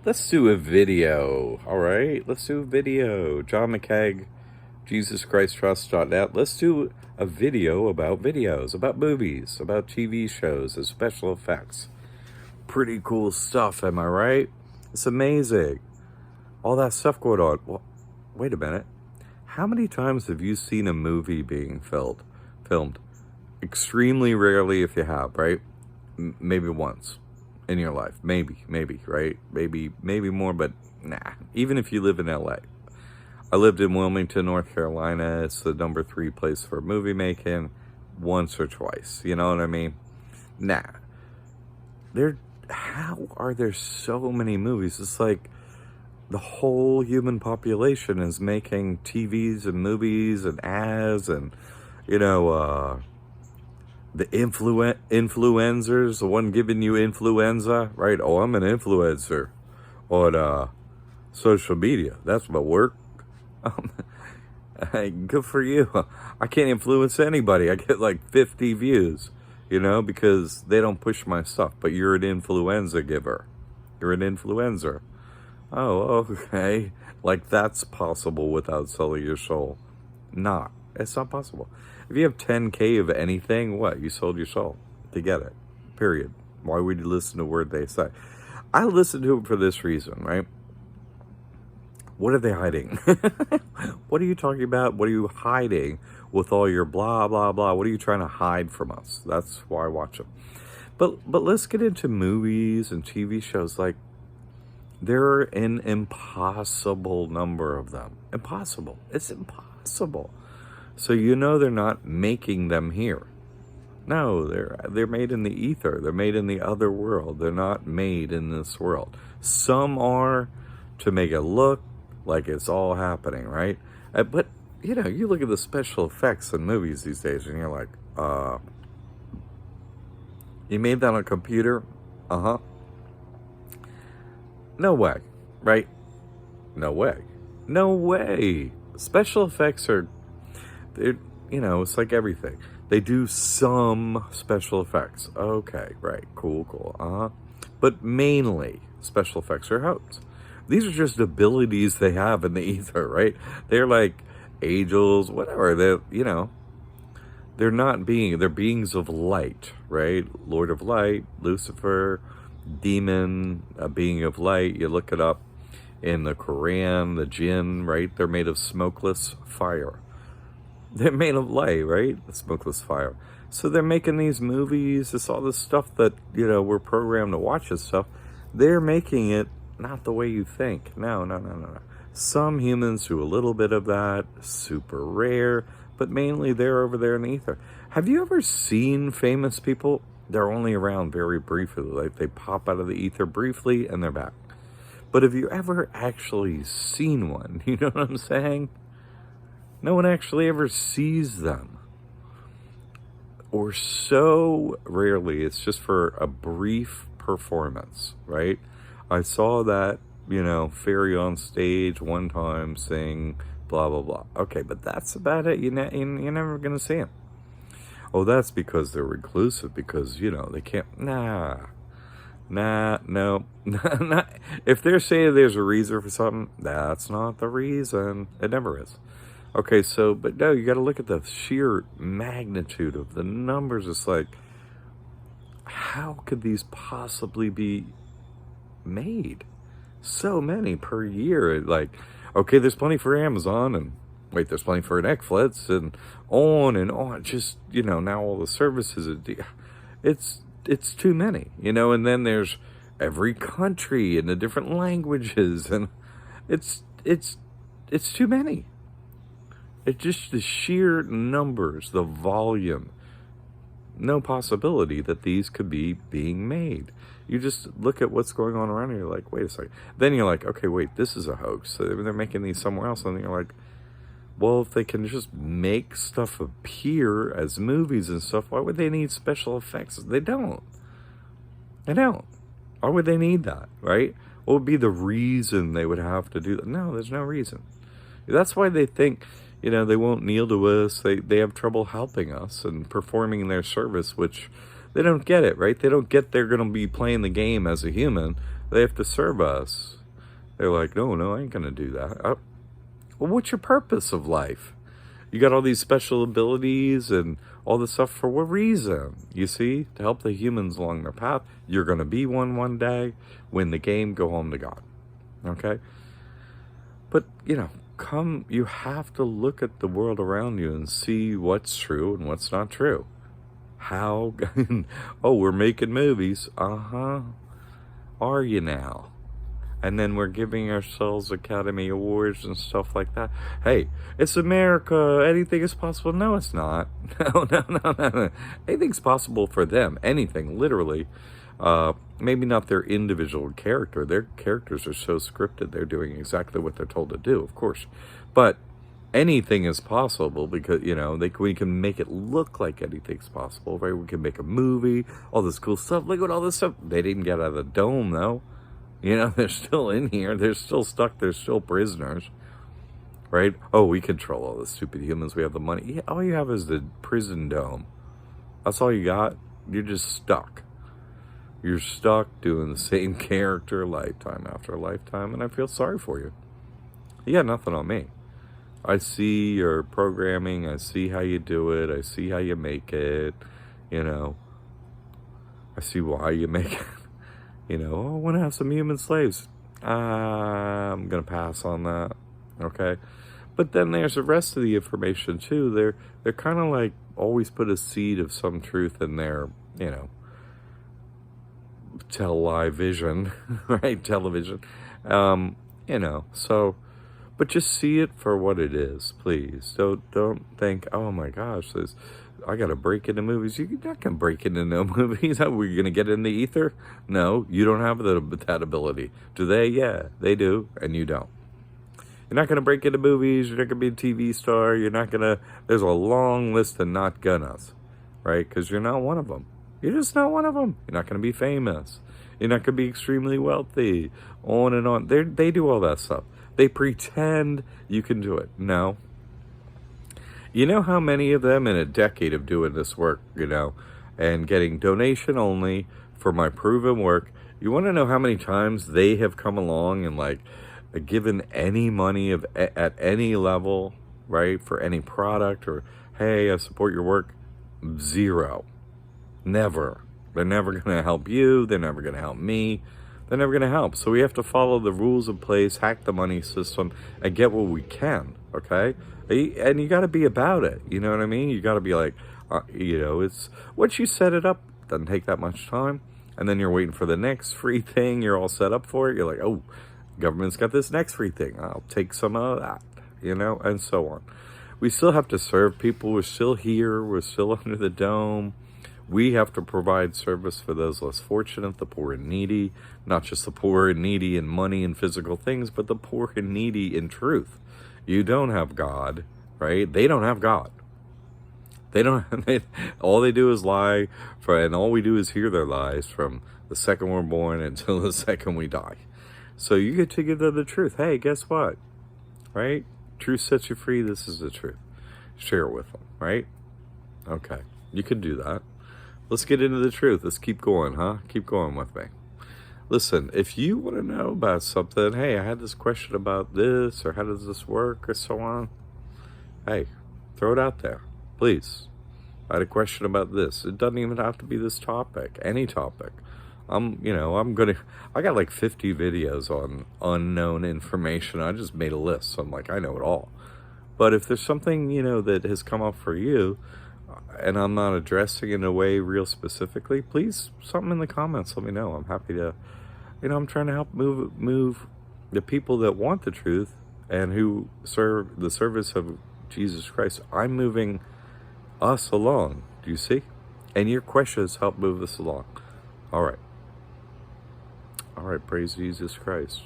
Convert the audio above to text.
Let's do a video. All right, let's do a video. John McKeag, JesusChristTrust.net. Let's do a video about videos, about movies, about TV shows, and special effects. Pretty cool stuff, am I right? It's amazing. All that stuff going on. Well, wait a minute. How many times have you seen a movie being filmed? Extremely rarely, if you have, right? Maybe once in your life. Maybe, right? Maybe more, but nah. Even if you live in LA. I lived in Wilmington, North Carolina. It's the number 3 place for movie making. Once or twice. You know what I mean? Nah. How are there so many movies? It's like the whole human population is making TVs and movies and ads and, the influencers, the one giving you influenza, right? Oh, I'm an influencer on social media. That's my work. Hey, good for you. I can't influence anybody. I get like 50 views, because they don't push my stuff. But you're an influenza giver. You're an influencer. Oh, okay. Like that's possible without selling your soul. It's not possible. If you have 10K of anything, what? You sold your soul to get it. Period. Why would you listen to a word they say? I listen to them for this reason, right? What are they hiding? What are you talking about? What are you hiding with all your blah, blah, blah? What are you trying to hide from us? That's why I watch them. But let's get into movies and TV shows. Like, there are an impossible number of them. Impossible. It's impossible. So they're not making them here. No, they're made in the ether. They're made in the other world. They're not made in this world. Some are to make it look like it's all happening, right? But, you look at the special effects in movies these days and you're like, you made that on a computer? Uh-huh. No way, right? No way. Special effects it's like everything. They do some special effects. Okay, right, cool. Uh-huh. But mainly, special effects are hoax. These are just abilities they have in the ether, right? They're like angels, whatever. They're beings of light, right? Lord of Light, Lucifer, demon, a being of light. You look it up in the Quran, the jinn, right? They're made of smokeless fire. They're made of light, right? The smokeless fire. So they're making these movies. It's all this stuff that, we're programmed to watch this stuff. They're making it not the way you think. No. Some humans do a little bit of that, super rare, but mainly they're over there in the ether. Have you ever seen famous people? They're only around very briefly. Like they pop out of the ether briefly and they're back. But have you ever actually seen one? You know what I'm saying? No one actually ever sees them. Or so rarely, it's just for a brief performance, right? I saw that, fairy on stage one time sing blah, blah, blah. Okay, but that's about it. You're never going to see them. Oh, that's because they're reclusive, because, they can't, no. If they're saying there's a reason for something, that's not the reason. It never is. Okay, but no, you got to look at the sheer magnitude of the numbers. It's like, how could these possibly be made? So many per year. Like, okay, there's plenty for Amazon, and wait, there's plenty for Netflix, and on. Just, now all the services, it's too many, and then there's every country and the different languages, and it's too many. It's just the sheer numbers, the volume. No possibility that these could be being made. You just look at what's going on around you, you're like, wait a second. Then you're like, okay, wait, this is a hoax. So they're making these somewhere else. And you're like, well, if they can just make stuff appear as movies and stuff, why would they need special effects? They don't. Why would they need that, right? What would be the reason they would have to do that? No, there's no reason. That's why they think, they won't kneel to us. They have trouble helping us and performing their service, which they don't get it, right? They don't get they're going to be playing the game as a human. they have to serve us. They're like, no, no, I ain't gonna do that. Well, what's your purpose of life? You got all these special abilities and all this stuff for what reason? You see, to help the humans along their path. You're gonna be one day. Win the game, go home to God. Okay? But, you have to look at the world around you and see what's true and what's not true. How? Oh, we're making movies. Uh-huh. Are you now? And then we're giving ourselves Academy Awards and stuff like that. Hey, it's America. Anything is possible. No, it's not. No. Anything's possible for them. Anything, literally. Maybe not their individual character. Their characters are so scripted. They're doing exactly what they're told to do, of course. But anything is possible because, we can make it look like anything's possible, right? We can make a movie, all this cool stuff. Look at all this stuff. They didn't get out of the dome, though. They're still in here. They're still stuck. They're still prisoners, right? Oh, we control all the stupid humans. We have the money. Yeah, all you have is the prison dome. That's all you got. You're just stuck. You're stuck doing the same character lifetime after lifetime, and I feel sorry for you. You got nothing on me. I see your programming. I see how you do it. I see how you make it. I see why you make it. I want to have some human slaves. I'm going to pass on that. Okay. But then there's the rest of the information too. They're kind of like always put a seed of some truth in their, television, right? Television. So, but just see it for what it is, please. Don't think, oh my gosh, I got to break into movies. You're not going to break into no movies. How are we going to get in the ether? No, you don't have that ability. Do they? Yeah, they do, and you don't. You're not going to break into movies. You're not going to be a TV star. You're not going to, there's a long list of not gonnas, right? Because you're not one of them. You're just not one of them. You're not going to be famous. You're not going to be extremely wealthy. On and on. They do all that stuff. They pretend you can do it. No. You know how many of them in a decade of doing this work, and getting donation only for my proven work, you want to know how many times they have come along and given any money at any level, right, for any product or, hey, I support your work? Zero. Never. They're never going to help you. They're never going to help me. They're never going to help. So we have to follow the rules of place, hack the money system, and get what we can, okay? And you got to be about it. You know what I mean? You got to be like, it's once you set it up, it doesn't take that much time. And then you're waiting for the next free thing. You're all set up for it. You're like, oh, government's got this next free thing. I'll take some of that, and so on. We still have to serve people. We're still here. We're still under the dome. We have to provide service for those less fortunate, the poor and needy, not just the poor and needy in money and physical things, but the poor and needy in truth. You don't have God, right? They don't have God. All they do is lie, and all we do is hear their lies from the second we're born until the second we die. So you get to give them the truth. Hey, guess what? Right? Truth sets you free. This is the truth. Share it with them, right? Okay. You can do that. Let's get into the truth. Let's keep going, huh? Keep going with me. Listen, if you want to know about something, hey, I had this question about this, or how does this work, or so on, hey, throw it out there, please. I had a question about this. It doesn't even have to be this topic, any topic. I got like 50 videos on unknown information. I just made a list, so I'm like, I know it all. But if there's something, that has come up for you, and I'm not addressing it in a way real specifically, please, something in the comments, let me know. I'm happy to, I'm trying to help move the people that want the truth and who serve the service of Jesus Christ. I'm moving us along, do you see? And your questions help move us along. All right, praise Jesus Christ.